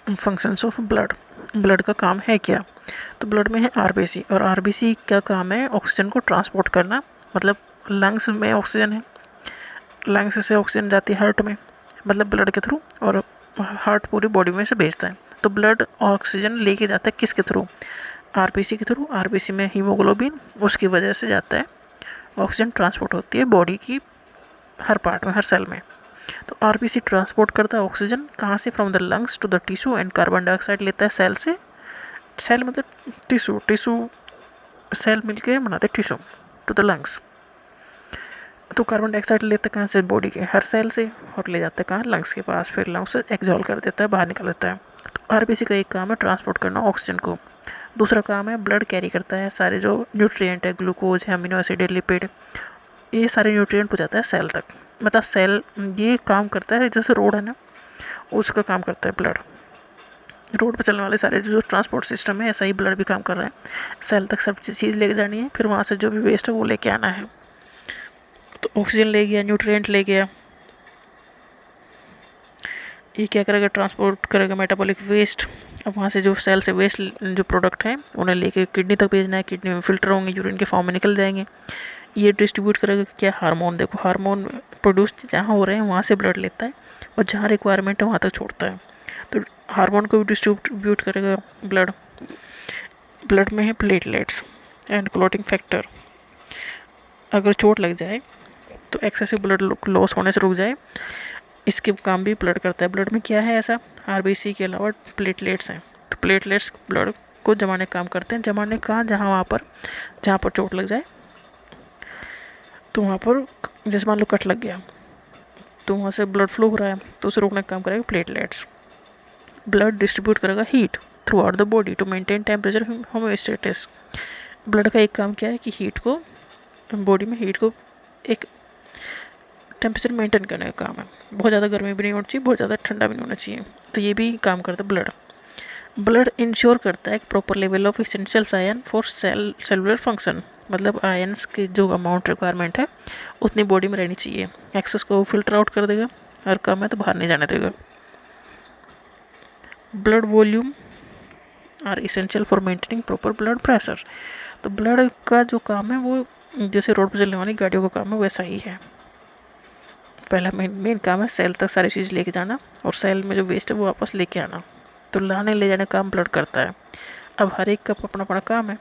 Functions of blood. Blood का काम है क्या? तो ब्लड में है आरबीसी, और आरबीसी का काम है ऑक्सीजन को ट्रांसपोर्ट करना। मतलब लंग्स में ऑक्सीजन है, लंग्स से ऑक्सीजन जाती है हार्ट में, मतलब ब्लड के थ्रू, और हार्ट पूरी बॉडी में से भेजता है। तो ब्लड ऑक्सीजन लेके जाता है किसके थ्रू? आरबीसी के थ्रू। आरबीसी में हीमोग्लोबिन, उसकी वजह से जाता है, ऑक्सीजन ट्रांसपोर्ट होती है बॉडी की हर पार्ट में, हर सेल में। तो आरबीसी ट्रांसपोर्ट करता है ऑक्सीजन कहाँ से? From the lungs to the tissue, and carbon dioxide लेता है सेल से। सेल मतलब टिश्यू, टिश्यू सेल मिलके बनाते टिश्यू टू द लंग्स। तो कार्बन डाइऑक्साइड लेता है कहाँ से? बॉडी के हर सेल से, और ले जाता है कहाँ? लंग्स के पास, फिर लंग्स से एक्सहॉल कर देता है, बाहर निकल देता है। तो आरबीसी का एक काम है ट्रांसपोर्ट करना ऑक्सीजन को। दूसरा काम है ब्लड कैरी करता है सारे जो न्यूट्रिएंट है, ग्लूकोज है, अमीनो एसिड है, लिपिड, ये सारे न्यूट्रिएंट पहुँचाता है सेल तक। मतलब सेल ये काम करता है जैसे रोड है ना, उसका काम करता है ब्लड। रोड पर चलने वाले सारे जो ट्रांसपोर्ट सिस्टम है, ऐसा ही ब्लड भी काम कर रहा है। सेल तक सब चीज़ लेके जानी है, फिर वहाँ से जो भी वेस्ट है वो लेके आना है। तो ऑक्सीजन ले गया, न्यूट्रिएंट ले गया, ये क्या करेगा? ट्रांसपोर्ट करेगा मेटाबॉलिक वेस्ट। अब वहाँ से जो सेल से वेस्ट जो प्रोडक्ट हैं उन्हें लेके किडनी तक भेजना है, किडनी में फिल्टर होंगे, यूरिन के फॉर्म में निकल जाएंगे। ये डिस्ट्रीब्यूट करेगा क्या? हार्मोन। देखो हार्मोन प्रोड्यूस जहाँ हो रहे हैं वहाँ से ब्लड लेता है, और जहाँ रिक्वायरमेंट है वहाँ तक छोड़ता है। तो हार्मोन को भी डिस्ट्रीब्यूट करेगा ब्लड। ब्लड में है प्लेटलेट्स एंड क्लॉटिंग फैक्टर। अगर चोट लग जाए तो एक्सेसिव ब्लड लॉस होने से रुक जाए, इसके काम भी ब्लड करता है। ब्लड में क्या है ऐसा? आरबीसी के अलावा प्लेटलेट्स हैं। तो प्लेटलेट्स ब्लड को जमाने का काम करते हैं। जमाने कहाँ? जहाँ पर चोट लग जाए, तो वहाँ पर जैसे मान लो कट लग गया, तो वहाँ से ब्लड फ्लो हो रहा है, तो उसे रोकने का काम करेगा प्लेटलेट्स। ब्लड डिस्ट्रीब्यूट करेगा heat throughout the body to maintain temperature homeostasis. Blood का एक काम क्या है कि हीट को, बॉडी में हीट को एक टेम्परेचर मेंटेन करने का काम है। बहुत ज़्यादा गर्मी भी नहीं होनी चाहिए, बहुत ज़्यादा ठंडा भी नहीं होना चाहिए। तो ये भी काम करता है ब्लड। ब्लड इंश्योर करता है proper level of essentials ion for cellular function. मतलब आयन्स की जो अमाउंट रिक्वायरमेंट है उतनी बॉडी में रहनी चाहिए। एक्सेस को फिल्टर आउट कर देगा, और कम है तो बाहर नहीं जाने देगा। Blood volume are essential for maintaining proper blood pressure. तो ब्लड का जो काम है वो जैसे रोड पर चलने वाली गाड़ियों का काम है वैसा ही है। पहला मेन काम है सेल तक सारी चीज़ लेके जाना, और सेल में जो वेस्ट है वो वापस लेके आना। तो लाने ले जाने का काम ब्लड करता है। अब हर एक का अपना अपना काम है।